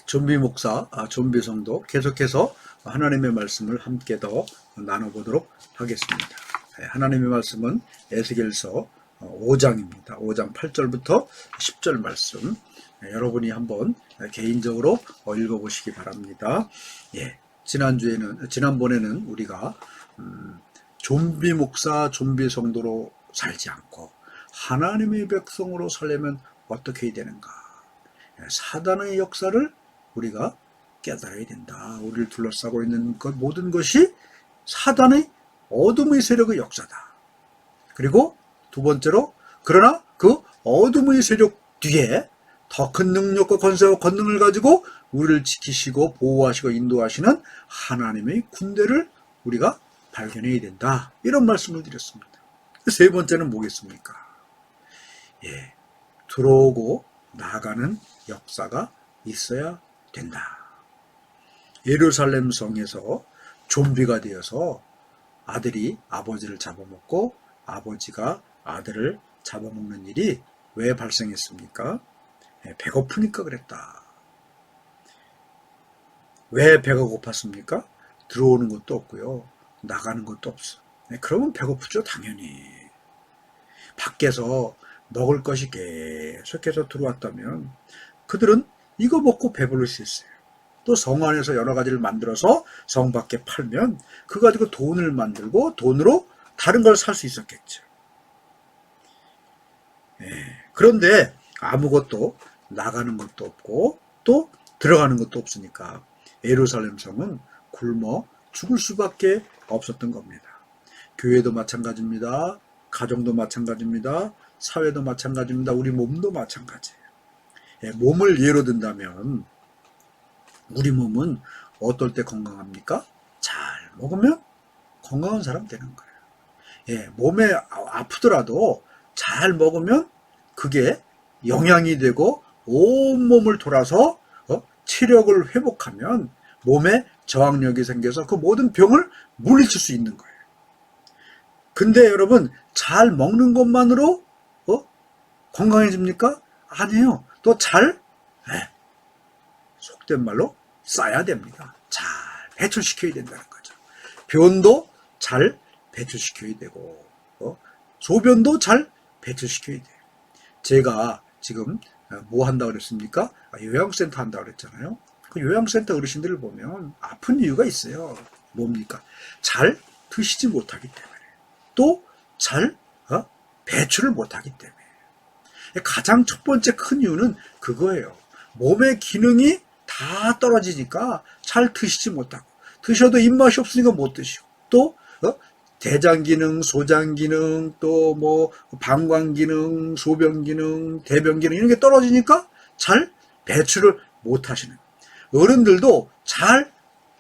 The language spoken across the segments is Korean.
좀비 목사, 좀비 성도 계속해서 하나님의 말씀을 함께 더 나눠보도록 하겠습니다. 하나님의 말씀은 에스겔서 5장입니다. 5장 8절부터 10절 말씀. 여러분이 한번 개인적으로 읽어보시기 바랍니다. 지난번에는 우리가 좀비 목사, 좀비 성도로 살지 않고 하나님의 백성으로 살려면 어떻게 해야 되는가? 사단의 역사를 우리가 깨달아야 된다. 우리를 둘러싸고 있는 것 모든 것이 사단의 어둠의 세력의 역사다. 그리고 두 번째로, 그러나 그 어둠의 세력 뒤에 더 큰 능력과 권세와 권능을 가지고 우리를 지키시고 보호하시고 인도하시는 하나님의 군대를 우리가 발견해야 된다. 이런 말씀을 드렸습니다. 세 번째는 뭐겠습니까? 들어오고 나가는 역사가 있어야 된다. 예루살렘 성에서 좀비가 되어서 아들이 아버지를 잡아먹고 아버지가 아들을 잡아먹는 일이 왜 발생했습니까? 배고프니까 그랬다. 왜 배가 고팠습니까? 들어오는 것도 없고요. 나가는 것도 없어. 그러면 배고프죠, 당연히. 밖에서 먹을 것이 계속해서 들어왔다면 그들은 이거 먹고 배부를 수 있어요. 또 성 안에서 여러 가지를 만들어서 성 밖에 팔면 그거 가지고 돈을 만들고 돈으로 다른 걸 살 수 있었겠죠. 그런데 아무것도 나가는 것도 없고 또 들어가는 것도 없으니까 예루살렘 성은 굶어 죽을 수밖에 없었던 겁니다. 교회도 마찬가지입니다. 가정도 마찬가지입니다. 사회도 마찬가지입니다. 우리 몸도 마찬가지예요. 몸을 예로 든다면 우리 몸은 어떨 때 건강합니까? 잘 먹으면 건강한 사람 되는 거예요. 몸에 아프더라도 잘 먹으면 그게 영양이 되고 온몸을 돌아서 체력을 회복하면 몸에 저항력이 생겨서 그 모든 병을 물리칠 수 있는 거예요. 근데 여러분, 잘 먹는 것만으로 건강해집니까? 아니에요. 또 속된 말로 싸야 됩니다. 잘 배출시켜야 된다는 거죠. 변도 잘 배출시켜야 되고 소변도 잘 배출시켜야 돼요. 제가 지금 뭐 한다고 그랬습니까? 요양센터 한다고 그랬잖아요. 그 요양센터 어르신들을 보면 아픈 이유가 있어요. 뭡니까? 잘 드시지 못하기 때문에, 또 잘 배출을 못하기 때문에. 가장 첫 번째 큰 이유는 그거예요. 몸의 기능이 다 떨어지니까 잘 드시지 못하고, 드셔도 입맛이 없으니까 못 드시고, 또 대장 기능, 소장 기능, 또 뭐 방광 기능, 소변 기능, 대변 기능 이런 게 떨어지니까 잘 배출을 못 하시는. 어른들도 잘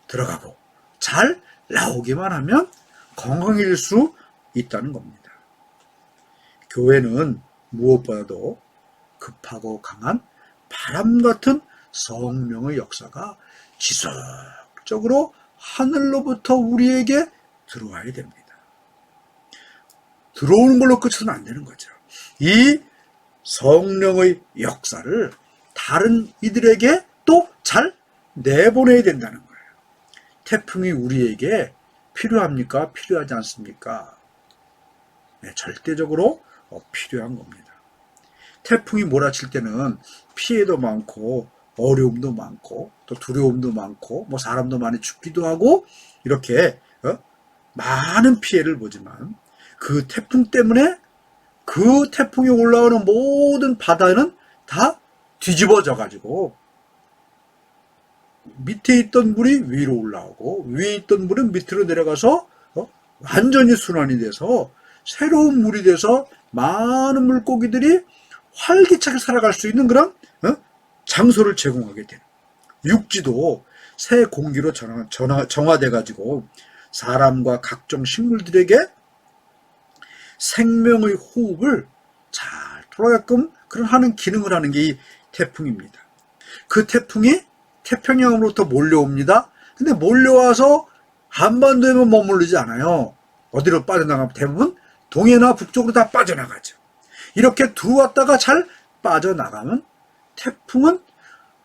들어가고 잘 나오기만 하면 건강해질 수 있다는 겁니다. 교회는 무엇보다도 급하고 강한 바람 같은 성령의 역사가 지속적으로 하늘로부터 우리에게 들어와야 됩니다. 들어오는 걸로 끝은 안 되는 거죠. 이 성령의 역사를 다른 이들에게 또 잘 내보내야 된다는 거예요. 태풍이 우리에게 필요합니까? 필요하지 않습니까? 절대적으로 필요한 겁니다. 태풍이 몰아칠 때는 피해도 많고 어려움도 많고 또 두려움도 많고 뭐 사람도 많이 죽기도 하고 이렇게 많은 피해를 보지만 그 태풍 때문에 그 태풍이 올라오는 모든 바다는 다 뒤집어져 가지고 밑에 있던 물이 위로 올라오고 위에 있던 물은 밑으로 내려가서 완전히 순환이 돼서 새로운 물이 돼서 많은 물고기들이 활기차게 살아갈 수 있는 그런 장소를 제공하게 되는, 육지도 새 공기로 정화돼 가지고 사람과 각종 식물들에게 생명의 호흡을 잘 돌아가게끔 그런 하는 기능을 하는 게 이 태풍입니다. 그 태풍이 태평양으로부터 몰려옵니다. 근데 몰려와서 한반도에만 머무르지 않아요. 어디로 빠져나가면 대부분 동해나 북쪽으로 다 빠져나가죠. 이렇게 들어왔다가 잘 빠져나가면 태풍은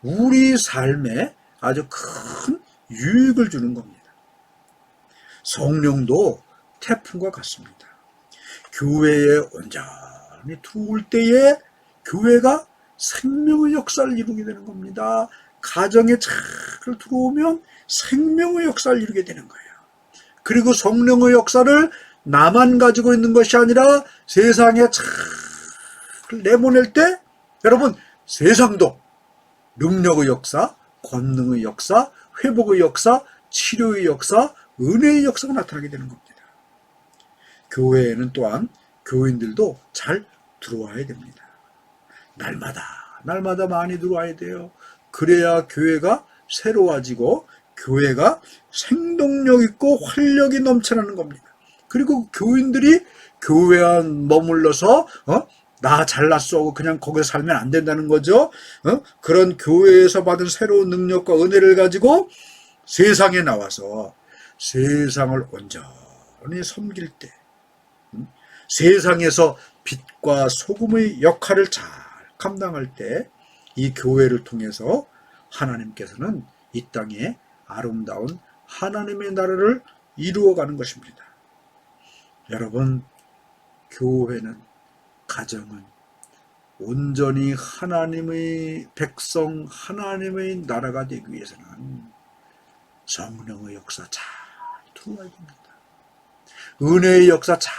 우리 삶에 아주 큰 유익을 주는 겁니다. 성령도 태풍과 같습니다. 교회에 온전히 들어올 때에 교회가 생명의 역사를 이루게 되는 겁니다. 가정에 잘 들어오면 생명의 역사를 이루게 되는 거예요. 그리고 성령의 역사를 나만 가지고 있는 것이 아니라 세상에 잘 내보낼 때 여러분 세상도 능력의 역사, 권능의 역사, 회복의 역사, 치료의 역사, 은혜의 역사가 나타나게 되는 겁니다. 교회에는 또한 교인들도 잘 들어와야 됩니다. 날마다 많이 들어와야 돼요. 그래야 교회가 새로워지고 교회가 생동력 있고 활력이 넘쳐나는 겁니다. 그리고 교인들이 교회 안 머물러서 나 잘났어 하고 그냥 거기서 살면 안 된다는 거죠. 그런 교회에서 받은 새로운 능력과 은혜를 가지고 세상에 나와서 세상을 온전히 섬길 때 세상에서 빛과 소금의 역할을 잘 감당할 때 이 교회를 통해서 하나님께서는 이 땅에 아름다운 하나님의 나라를 이루어가는 것입니다. 여러분, 교회는 가정은 온전히 하나님의 백성, 하나님의 나라가 되기 위해서는 성령의 역사 잘 들어와야 됩니다. 은혜의 역사 잘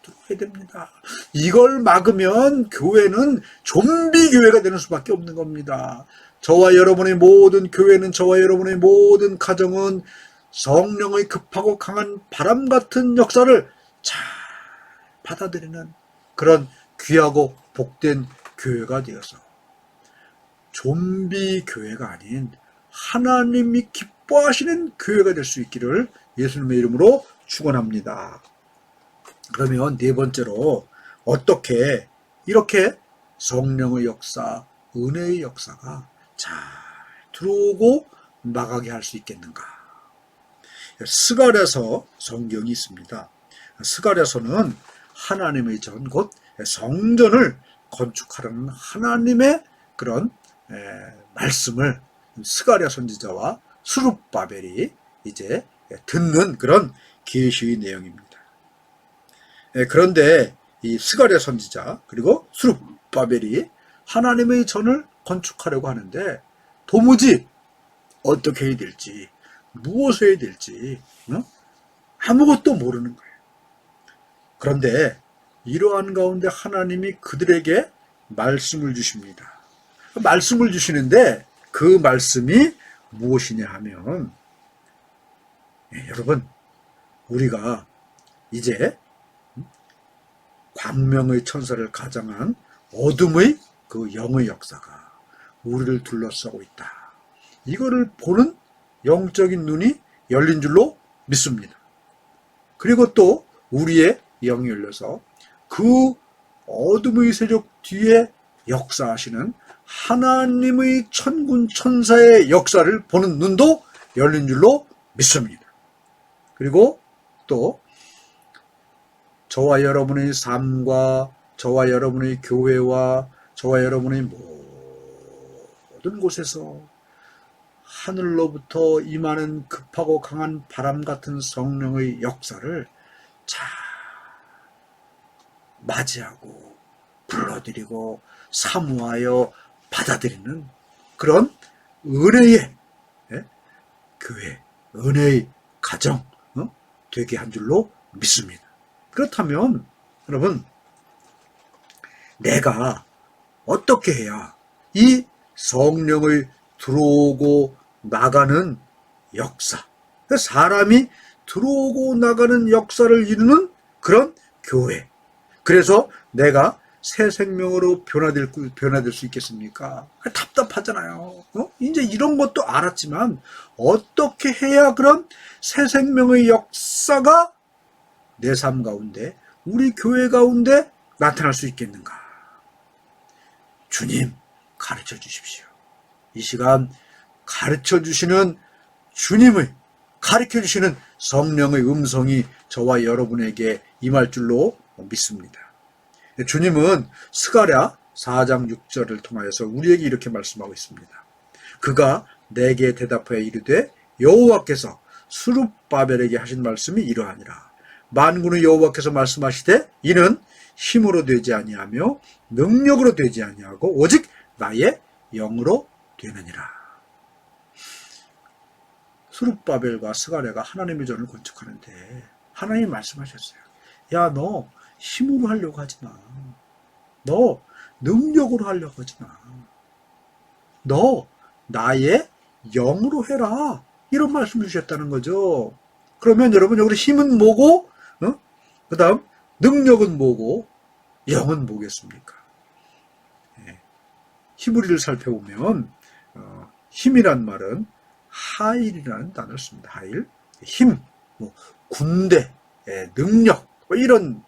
들어와야 됩니다. 이걸 막으면 교회는 좀비 교회가 되는 수밖에 없는 겁니다. 저와 여러분의 모든 교회는, 저와 여러분의 모든 가정은 성령의 급하고 강한 바람 같은 역사를 잘 받아들이는 그런 귀하고 복된 교회가 되어서 좀비 교회가 아닌 하나님이 기뻐하시는 교회가 될 수 있기를 예수님의 이름으로 축원합니다. 그러면 네 번째로 어떻게 이렇게 성령의 역사, 은혜의 역사가 잘 들어오고 나가게 할 수 있겠는가? 스가랴서 성경이 있습니다. 스가랴서는 하나님의 전, 곧 성전을 건축하라는 하나님의 그런 말씀을 스가랴 선지자와 스룹바벨이 이제 듣는 그런 계시의 내용입니다. 그런데 이 스가랴 선지자 그리고 스룹바벨이 하나님의 전을 건축하려고 하는데 도무지 어떻게 해야 될지, 무엇을 해야 될지 아무것도 모르는 거예요. 그런데 이러한 가운데 하나님이 그들에게 말씀을 주십니다. 말씀을 주시는데 그 말씀이 무엇이냐 하면 여러분, 우리가 이제 광명의 천사를 가장한 어둠의 그 영의 역사가 우리를 둘러싸고 있다. 이거를 보는 영적인 눈이 열린 줄로 믿습니다. 그리고 또 우리의 영이 열려서 그 어둠의 세력 뒤에 역사하시는 하나님의 천군 천사의 역사를 보는 눈도 열린 줄로 믿습니다. 그리고 또 저와 여러분의 삶과 저와 여러분의 교회와 저와 여러분의 모든 곳에서 하늘로부터 임하는 급하고 강한 바람 같은 성령의 역사를 잘 맞이하고 불러들이고 사모하여 받아들이는 그런 은혜의 교회, 은혜의 가정 되게 한 줄로 믿습니다. 그렇다면 여러분, 내가 어떻게 해야 이 성령의 들어오고 나가는 역사, 사람이 들어오고 나가는 역사를 이루는 그런 교회, 그래서 내가 새 생명으로 변화될 수 있겠습니까? 답답하잖아요. 이제 이런 것도 알았지만 어떻게 해야 그런 새 생명의 역사가 내 삶 가운데, 우리 교회 가운데 나타날 수 있겠는가? 주님, 가르쳐 주십시오. 이 시간 가르쳐 주시는 주님의, 가르쳐 주시는 성령의 음성이 저와 여러분에게 임할 줄로 믿습니다. 주님은 스가랴 4장 6절을 통하여서 우리에게 이렇게 말씀하고 있습니다. 그가 내게 대답하여 이르되 여호와께서 스룹바벨에게 하신 말씀이 이러하니라. 만군의 여호와께서 말씀하시되 이는 힘으로 되지 아니하며 능력으로 되지 아니하고 오직 나의 영으로 되느니라. 스룹바벨과 스가랴가 하나님의 전을 건축하는데 하나님이 말씀하셨어요. 야, 너 힘으로 하려고 하지 마. 너 능력으로 하려고 하지 마. 너 나의 영으로 해라. 이런 말씀을 주셨다는 거죠. 그러면 여러분 여기 힘은 뭐고, 그 다음 능력은 뭐고, 영은 뭐겠습니까? 히브리를 살펴보면 힘이란 말은 하일이라는 단어를 씁니다. 하일, 힘, 군대, 능력, 이런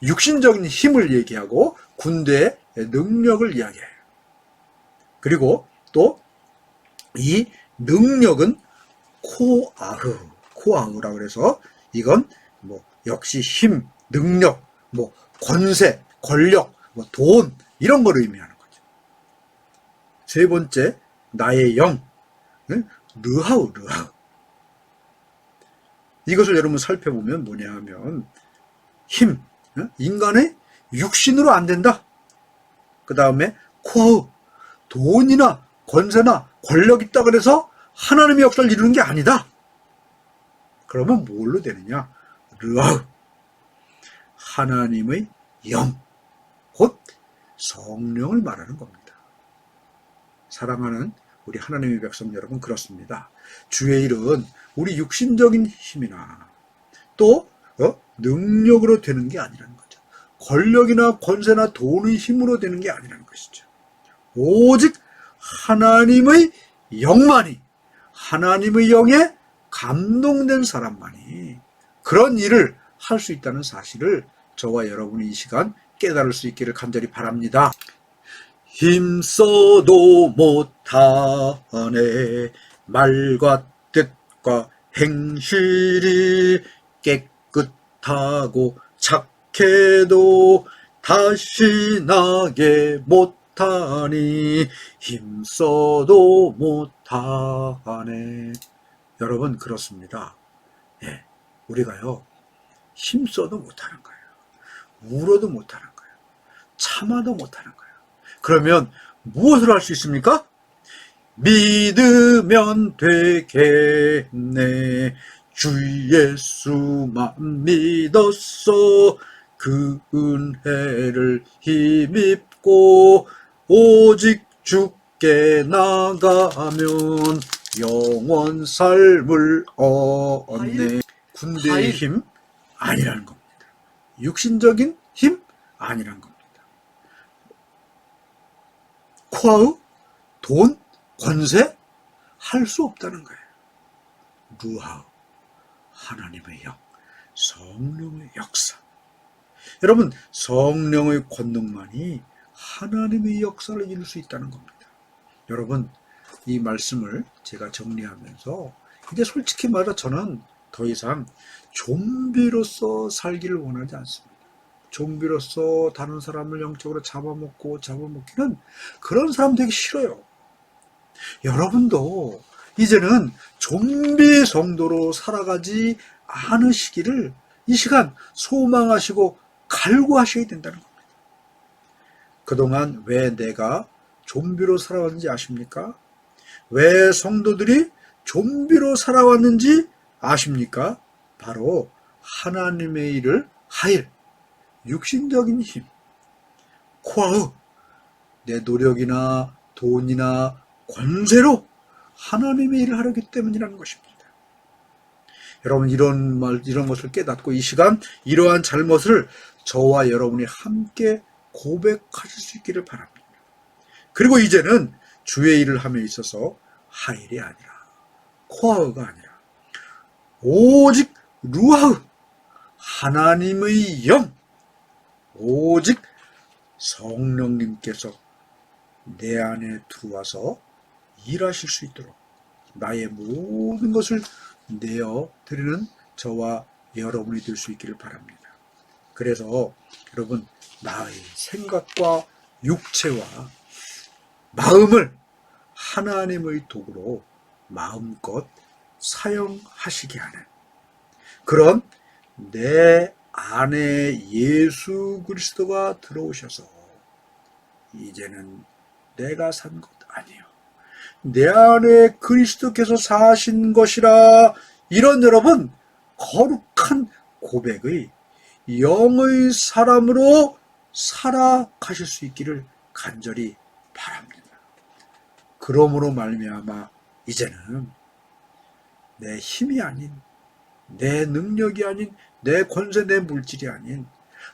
육신적인 힘을 얘기하고 군대의 능력을 이야기해요. 그리고 또 이 능력은 코아흐라 그래서 이건 역시 힘, 능력, 권세, 권력, 돈 이런 걸 의미하는 거죠. 세 번째, 나의 영, 르하우. 이것을 여러분 살펴보면 뭐냐 하면 힘, 인간의 육신으로 안 된다. 그 다음에 코아흐, 돈이나 권세나 권력 있다 그래서 하나님의 역사를 이루는 게 아니다. 그러면 뭘로 되느냐? 르하우, 하나님의 영, 곧 성령을 말하는 겁니다. 사랑하는 우리 하나님의 백성 여러분, 그렇습니다. 주의 일은 우리 육신적인 힘이나 또 능력으로 되는 게 아니라는 거죠. 권력이나 권세나 돈의 힘으로 되는 게 아니라는 것이죠. 오직 하나님의 영만이, 하나님의 영에 감동된 사람만이 그런 일을 할 수 있다는 사실을 저와 여러분이 이 시간 깨달을 수 있기를 간절히 바랍니다. 힘써도 못하네 말과 뜻과 행실이 깨끗하고 착해도 다시 나게 못하니 힘써도 못하네. 여러분, 그렇습니다. 우리가요 힘써도 못하는 거예요. 울어도 못하는 거예요. 참아도 못하는 거예요. 그러면 무엇을 할 수 있습니까? 믿으면 되겠네. 주 예수만 믿었어. 그 은혜를 힘입고 오직 주께 나가면 영원 삶을 얻네. 군대의 힘 아니라는 겁니다. 육신적인 힘 아니라는 겁니다. 코아우, 돈, 권세 할 수 없다는 거예요. 루하우, 하나님의 영, 성령의 역사. 여러분, 성령의 권능만이 하나님의 역사를 이룰 수 있다는 겁니다. 여러분, 이 말씀을 제가 정리하면서 이제 솔직히 말해 저는 더 이상 좀비로서 살기를 원하지 않습니다. 좀비로서 다른 사람을 영적으로 잡아먹기는 그런 사람 되기 싫어요. 여러분도 이제는 좀비 성도로 살아가지 않으시기를 이 시간 소망하시고 갈구하셔야 된다는 겁니다. 그동안 왜 내가 좀비로 살아왔는지 아십니까? 왜 성도들이 좀비로 살아왔는지 아십니까? 바로 하나님의 일을 하일, 육신적인 힘, 코아흐, 내 노력이나 돈이나 권세로 하나님의 일을 하려기 때문이라는 것입니다. 여러분, 이런 것을 깨닫고 이 시간 이러한 잘못을 저와 여러분이 함께 고백하실 수 있기를 바랍니다. 그리고 이제는 주의 일을 함에 있어서 하일이 아니라 코아흐가 아니라 오직 루아흐, 하나님의 영, 오직 성령님께서 내 안에 들어와서 일하실 수 있도록 나의 모든 것을 내어 드리는 저와 여러분이 될 수 있기를 바랍니다. 그래서 여러분, 나의 생각과 육체와 마음을 하나님의 도구로 마음껏 사용하시게 하는 그런 내 안에 예수 그리스도가 들어오셔서 이제는 내가 산 것 아니요 내 안에 그리스도께서 사신 것이라, 이런 여러분 거룩한 고백의 영의 사람으로 살아가실 수 있기를 간절히 바랍니다. 그러므로 말미암아 이제는 내 힘이 아닌, 내 능력이 아닌, 내 권세, 내 물질이 아닌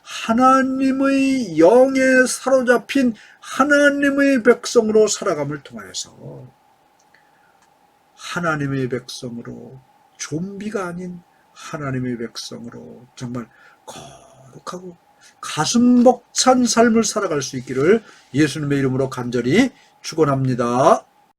하나님의 영에 사로잡힌 하나님의 백성으로 살아감을 통하여서 하나님의 백성으로, 좀비가 아닌 하나님의 백성으로 정말 거룩하고 가슴 벅찬 삶을 살아갈 수 있기를 예수님의 이름으로 간절히 축원합니다.